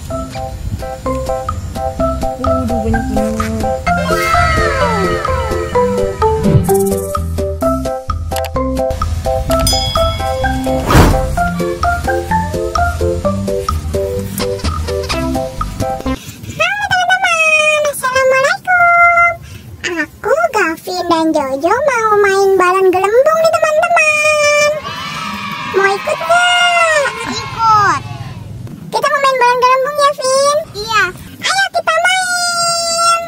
Banyak banget. Dan Jojo mau main balon gelembung nih teman-teman. Mau ikut nggak? Ikut. Kita mau main balon gelembung ya, Vin? Iya. Ayo kita main.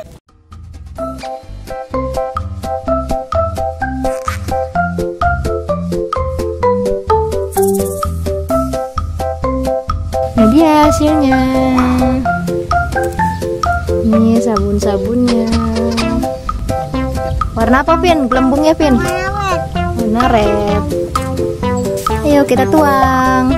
Nah dia hasilnya. Ini sabun-sabunnya. Warna apa, Vin? Gelembungnya, Vin? Warna red. Ayo kita tuang.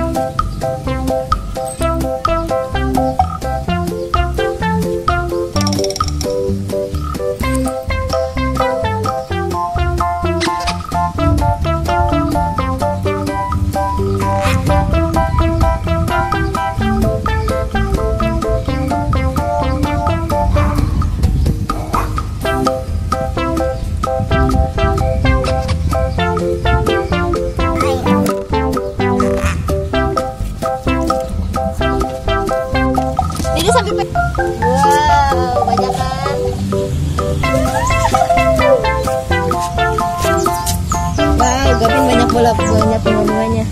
Wow, banyak kan? Wow, Gavin banyak bunga-bunganya.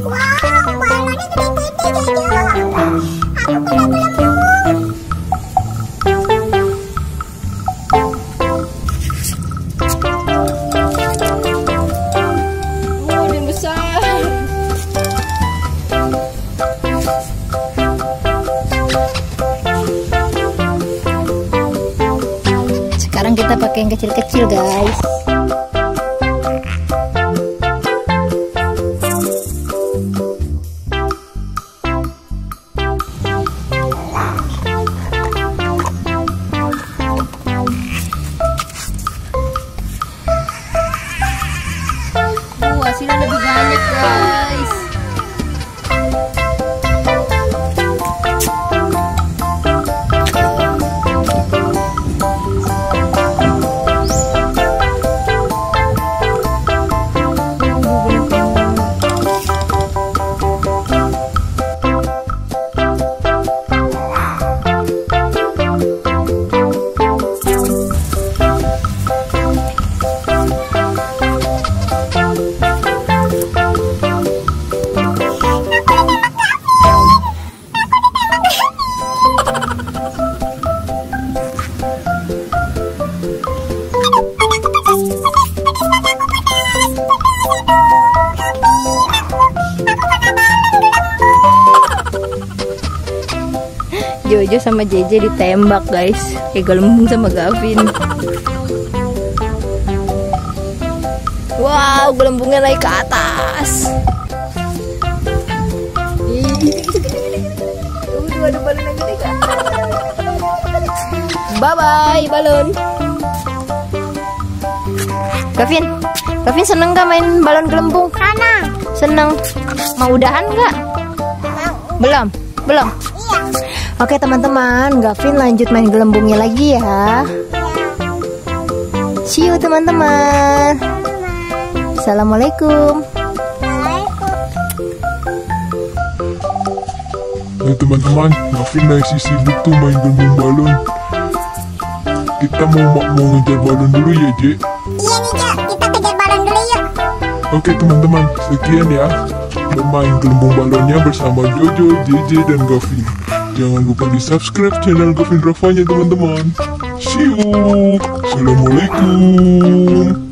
Wow, balonnya gede-gede, Jojo. Aku kena gelembung. Sekarang kita pakai yang kecil-kecil, guys. Hasilnya lebih banyak, guys. Jojo sama JJ ditembak, guys. Kayak gelembung sama Gavin. Wow, gelembungnya naik ke atas. Ada balon yang gede kan? Bye-bye, balon. Gavin seneng gak main balon gelembung? Seneng. Mau udahan gak? Belum? Iya. Oke teman-teman, Gavin lanjut main gelembungnya lagi ya. See you teman-teman. Assalamualaikum. Nah teman-teman, Gavin lagi sibuk tuh main gelembung balon. Kita mau ngejar balon dulu ya, Je? Iya nih, Jo. Kita kejar balon dulu yuk. Oke teman-teman, sekian ya bermain gelembung balonnya bersama Jojo, JJ, dan Gavin. Jangan lupa di subscribe channel Gavin Ravanya teman-teman. See you. Assalamualaikum.